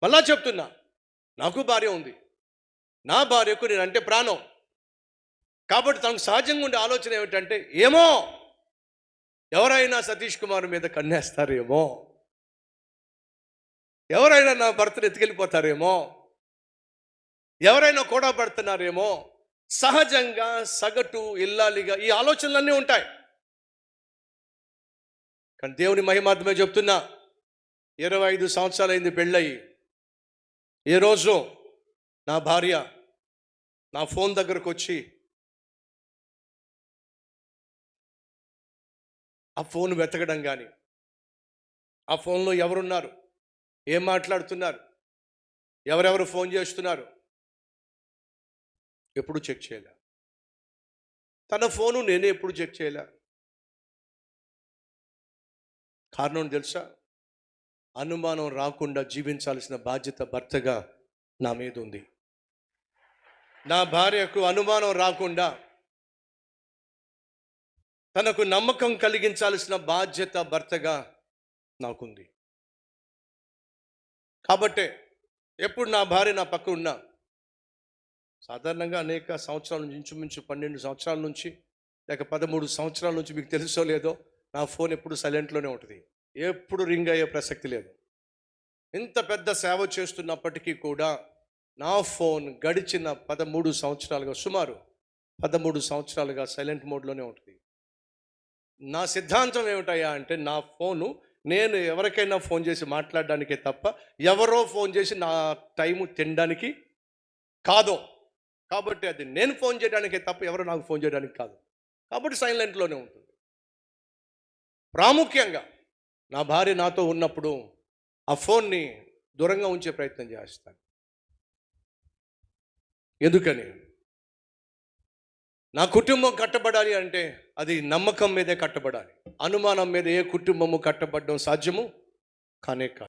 మళ్ళా చెప్తున్నా, నాకు భార్య ఉంది. నా భార్యకు నేనంటే ప్రాణం. కాబట్టి తనకు సహజంగా ఉండే ఆలోచన ఏమిటంటే, ఏమో ఎవరైనా సతీష్ కుమార్ మీద కన్నేస్తారేమో, ఎవరైనా నా భర్తను ఎత్తుకెళ్ళిపోతారేమో, ఎవరైనా కూడా పడుతున్నారేమో, సహజంగా సగటు ఇల్లాలిగా ఈ ఆలోచనలన్నీ ఉంటాయి. కానీ దేవుని మహిమార్థమే చెప్తున్నా, 25 సంవత్సరాలైంది పెళ్ళయి. ఏ రోజు నా భార్య నా ఫోన్ దగ్గరకు వచ్చి ఆ ఫోన్ వెతకడం కానీ, ఆ ఫోన్లో ఎవరున్నారు, ఏం మాట్లాడుతున్నారు, ఎవరెవరు ఫోన్ చేస్తున్నారు, ఎప్పుడు చెక్ చేయలే. తన ఫోను నేనే ఎప్పుడు చెక్ చేయలే. కారణం తెలుసా? అనుమానం రాకుండా జీవించాల్సిన బాధ్యత భర్తగా నా మీద ఉంది. నా భార్యకు అనుమానం రాకుండా తనకు నమ్మకం కలిగించాల్సిన బాధ్యత భర్తగా నాకుంది. కాబట్టే ఎప్పుడు నా భార్య నా పక్క ఉన్నా, సాధారణంగా అనేక సంవత్సరాల నుంచి, ఇంచుమించు 12 సంవత్సరాల నుంచి లేక 13 సంవత్సరాల నుంచి, మీకు తెలుసో లేదో, నా ఫోన్ ఎప్పుడు సైలెంట్లోనే ఉంటుంది. ఎప్పుడు రింగ్ అయ్యే ప్రసక్తి లేదు. ఇంత పెద్ద సేవ చేస్తున్నప్పటికీ కూడా నా ఫోన్ గడిచిన 13 సంవత్సరాలుగా, సుమారు 13 సంవత్సరాలుగా సైలెంట్ మోడ్లోనే ఉంటుంది. నా సిద్ధాంతం ఏమిటయ్యా అంటే, నా ఫోను నేను ఎవరికైనా ఫోన్ చేసి మాట్లాడడానికే తప్ప, ఎవరో ఫోన్ చేసి నా టైము తినడానికి కాదు. కాబట్టి అది నేను ఫోన్ చేయడానికే తప్ప ఎవరో నాకు ఫోన్ చేయడానికి కాదు. కాబట్టి సైలెంట్లోనే ఉంటుంది. ప్రాముఖ్యంగా నా భార్య నాతో ఉన్నప్పుడు ఆ ఫోన్ని దూరంగా ఉంచే ప్రయత్నం చేస్తాను. ఎందుకని? నా కుటుంబం కట్టబడాలి అంటే అది నమ్మకం మీదే కట్టబడాలి. అనుమానం మీద ఏ కుటుంబము కట్టబడడం సాధ్యము కానే కాదు.